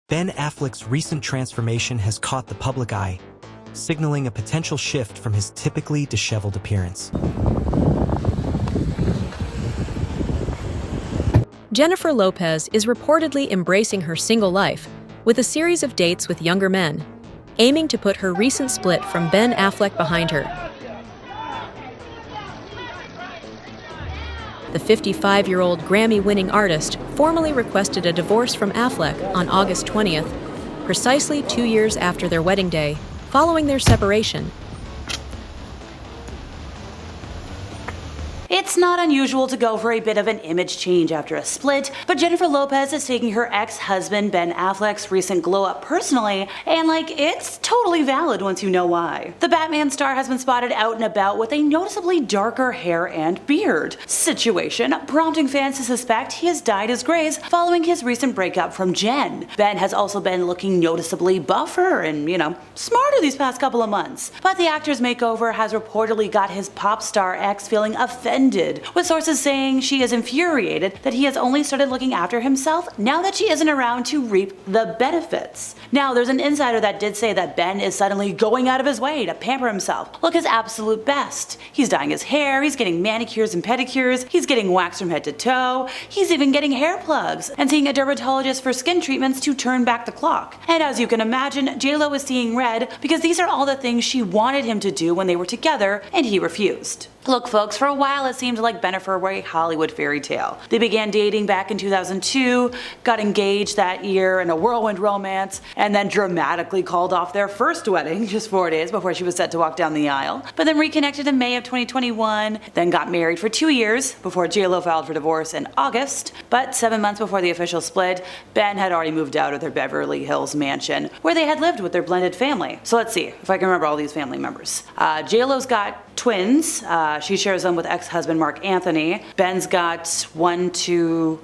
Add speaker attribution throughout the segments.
Speaker 1: Ben Affleck's recent transformation has caught the public eye, signaling a potential shift from his typically disheveled appearance.
Speaker 2: Jennifer Lopez is reportedly embracing her single life with a series of dates with younger men, aiming to put her recent split from Ben Affleck behind her. The 55-year-old Grammy-winning artist formally requested a divorce from Affleck on August 20th, precisely 2 years after their wedding day, following their separation.
Speaker 3: It's not unusual to go for a bit of an image change after a split, but Jennifer Lopez is taking her ex-husband Ben Affleck's recent glow-up personally, and it's totally valid once you know why. The Batman star has been spotted out and about with a noticeably darker hair and beard situation, prompting fans to suspect he has dyed his grays following his recent breakup from Jen. Ben has also been looking noticeably buffer and, smarter these past couple of months, but the actor's makeover has reportedly got his pop star ex feeling offended, with sources saying she is infuriated that he has only started looking after himself now that she isn't around to reap the benefits. Now, there's an insider that did say that Ben is suddenly going out of his way to pamper himself, look his absolute best. He's dyeing his hair, he's getting manicures and pedicures, he's getting waxed from head to toe, he's even getting hair plugs, and seeing a dermatologist for skin treatments to turn back the clock. And as you can imagine, J-Lo is seeing red because these are all the things she wanted him to do when they were together, and he refused. Look folks, for a while it seemed like Benifer were a Hollywood fairy tale. They began dating back in 2002, got engaged that year in a whirlwind romance, and then dramatically called off their first wedding just 4 days before she was set to walk down the aisle, but then reconnected in May of 2021, then got married for 2 years before J-Lo filed for divorce in August, but 7 months before the official split, Ben had already moved out of their Beverly Hills mansion, where they had lived with their blended family. So let's see if I can remember all these family members. J-Lo's got twins. She shares them with ex-husband Mark Anthony. Ben's got 3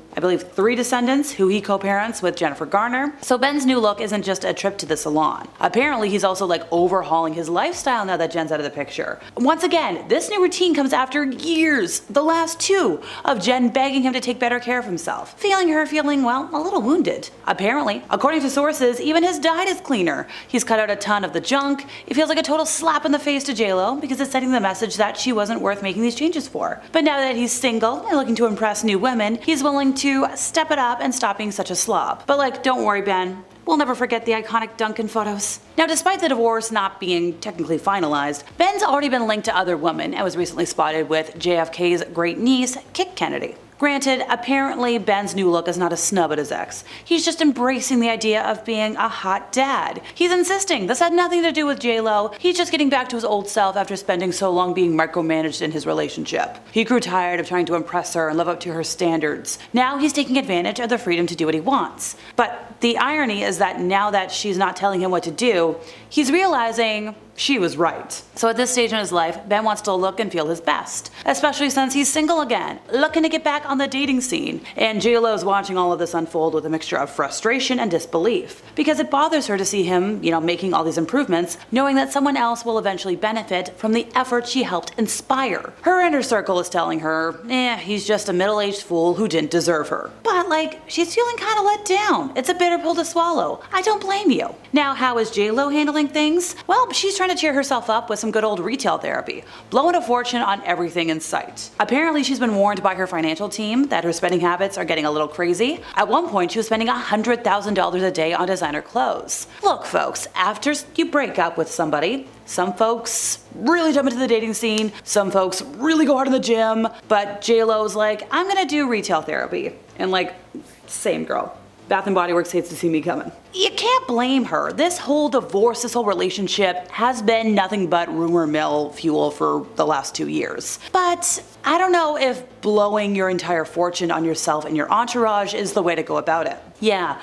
Speaker 3: descendants who he co-parents with Jennifer Garner. So Ben's new look isn't just a trip to the salon. Apparently he's also overhauling his lifestyle now that Jen's out of the picture. Once again, this new routine comes after years, the last 2, of Jen begging him to take better care of himself, feeling a little wounded. Apparently, according to sources, even his diet is cleaner. He's cut out a ton of the junk. It feels like a total slap in the face to J-Lo because it's sending the message that she wasn't worth making these changes for. But now that he's single and looking to impress new women, he's willing to step it up and stop being such a slob. But don't worry, Ben. We'll never forget the iconic Duncan photos. Now, despite the divorce not being technically finalized, Ben's already been linked to other women and was recently spotted with JFK's great niece, Kit Kennedy. Granted, apparently Ben's new look is not a snub at his ex. He's just embracing the idea of being a hot dad. He's insisting this had nothing to do with J-Lo. He's just getting back to his old self after spending so long being micromanaged in his relationship. He grew tired of trying to impress her and live up to her standards. Now he's taking advantage of the freedom to do what he wants. But the irony is that now that she's not telling him what to do, he's realizing she was right. So at this stage in his life, Ben wants to look and feel his best, especially since he's single again, looking to get back on the dating scene. And J-Lo's watching all of this unfold with a mixture of frustration and disbelief, because it bothers her to see him, making all these improvements, knowing that someone else will eventually benefit from the effort she helped inspire. Her inner circle is telling her, he's just a middle-aged fool who didn't deserve her. But she's feeling kind of let down. It's a bitter pill to swallow. I don't blame you. Now, how is J-Lo handling things? Well, she's trying to cheer herself up with some good old retail therapy, blowing a fortune on everything in sight. Apparently she's been warned by her financial team that her spending habits are getting a little crazy. At one point she was spending $100,000 a day on designer clothes. Look folks, after you break up with somebody, some folks really jump into the dating scene, some folks really go hard in the gym, but J-Lo's I'm gonna do retail therapy. And same girl. Bath & Body Works hates to see me coming. You can't blame her. This whole divorce, this whole relationship has been nothing but rumor mill fuel for the last 2 years. But I don't know if blowing your entire fortune on yourself and your entourage is the way to go about it. Yeah.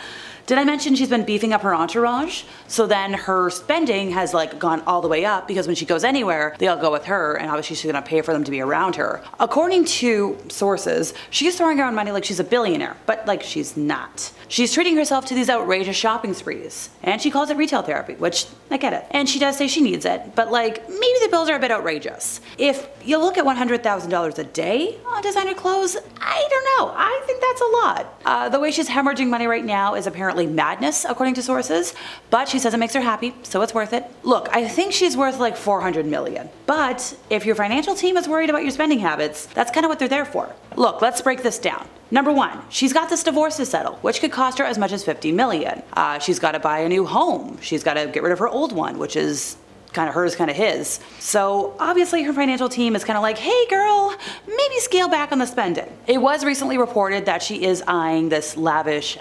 Speaker 3: Did I mention she's been beefing up her entourage? So then her spending has gone all the way up because when she goes anywhere, they all go with her, and obviously she's gonna pay for them to be around her. According to sources, she's throwing around money like she's a billionaire, but she's not. She's treating herself to these outrageous shopping sprees, and she calls it retail therapy, which I get it. And she does say she needs it, but maybe the bills are a bit outrageous. If you look at $100,000 a day on designer clothes, I don't know. I think that's a lot. The way she's hemorrhaging money right now is apparently madness, according to sources, but she says it makes her happy, so it's worth it. Look, I think she's worth like $400 million, but if your financial team is worried about your spending habits, that's kind of what they're there for. Look, let's break this down. Number one, she's got this divorce to settle, which could cost her as much as $50 million. She's got to buy a new home. She's got to get rid of her old one, which is kind of hers, kind of his. So obviously her financial team is kind of like, hey girl, maybe scale back on the spending. It was recently reported that she is eyeing this lavish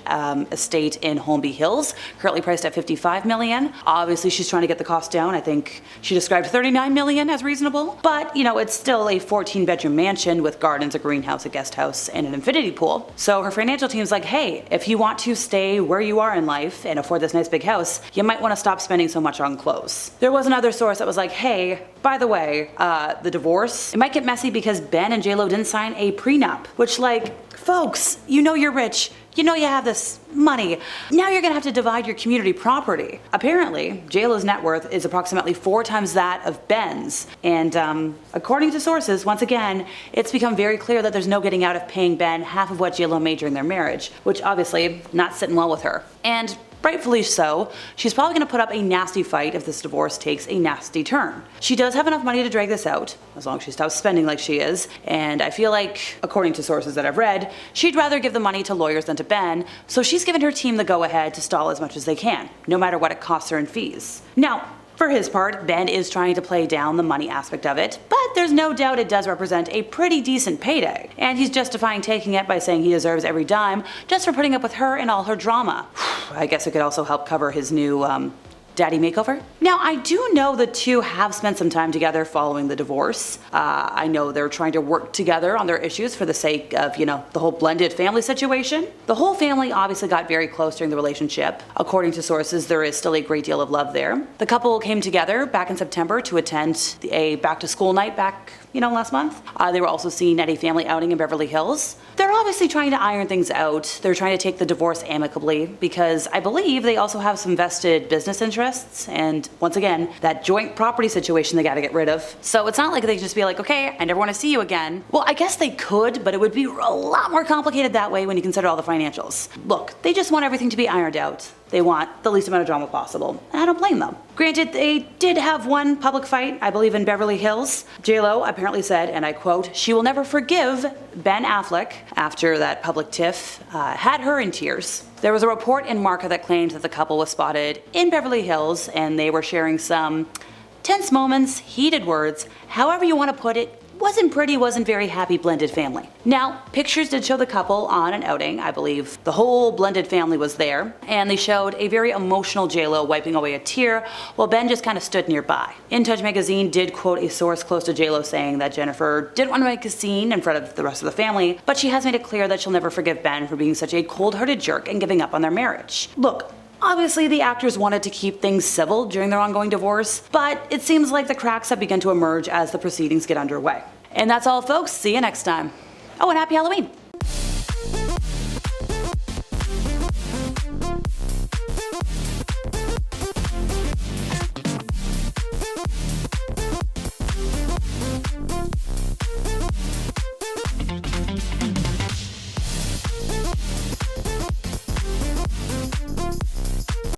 Speaker 3: estate in Holmby Hills, currently priced at $55 million. Obviously she's trying to get the cost down. I think she described $39 million as reasonable, but you know, it's still a 14-bedroom mansion with gardens, a greenhouse, a guest house, and an infinity pool. So her financial team's like, hey, if you want to stay where you are in life and afford this nice big house, you might want to stop spending so much on clothes. There was another source that was like, hey, by the way, the divorce, it might get messy because Ben and JLo didn't sign a prenup, which like, folks, you know you're rich, you know you have this money, now you're gonna have to divide your community property. Apparently, JLo's net worth is approximately 4 times that of Ben's, and according to sources, once again, it's become very clear that there's no getting out of paying Ben half of what JLo made during their marriage, which obviously not sitting well with her. And rightfully so, she's probably going to put up a nasty fight if this divorce takes a nasty turn. She does have enough money to drag this out, as long as she stops spending like she is, and I feel like, according to sources that I've read, she'd rather give the money to lawyers than to Ben, so she's given her team the go-ahead to stall as much as they can, no matter what it costs her in fees. Now, for his part, Ben is trying to play down the money aspect of it, but there's no doubt it does represent a pretty decent payday, and he's justifying taking it by saying he deserves every dime just for putting up with her and all her drama. I guess it could also help cover his new, daddy makeover? Now, I do know the two have spent some time together following the divorce. I know they're trying to work together on their issues for the sake of, you know, the whole blended family situation. The whole family obviously got very close during the relationship. According to sources, there is still a great deal of love there. The couple came together back in September to attend a back-to-school night back, you know, last month. They were also seen at a family outing in Beverly Hills. They're obviously trying to iron things out. They're trying to take the divorce amicably because I believe they also have some vested business interests and, once again, that joint property situation they gotta get rid of. So it's not like they can just be like, okay, I never want to see you again. Well, I guess they could, but it would be a lot more complicated that way when you consider all the financials. Look, they just want everything to be ironed out. They want the least amount of drama possible. I don't blame them. Granted, they did have one public fight, I believe in Beverly Hills. JLo apparently said, and I quote, she will never forgive Ben Affleck after that public tiff had her in tears. There was a report in Marca that claimed that the couple was spotted in Beverly Hills and they were sharing some tense moments, heated words, however you want to put it. Wasn't pretty, wasn't very happy blended family. Now, pictures did show the couple on an outing. I believe the whole blended family was there, and they showed a very emotional JLo wiping away a tear while Ben just kind of stood nearby. In Touch magazine did quote a source close to JLo saying that Jennifer didn't want to make a scene in front of the rest of the family, but she has made it clear that she'll never forgive Ben for being such a cold-hearted jerk and giving up on their marriage. Look, obviously, the actors wanted to keep things civil during their ongoing divorce, but it seems like the cracks have begun to emerge as the proceedings get underway. And that's all, folks. See you next time. Oh, and happy Halloween!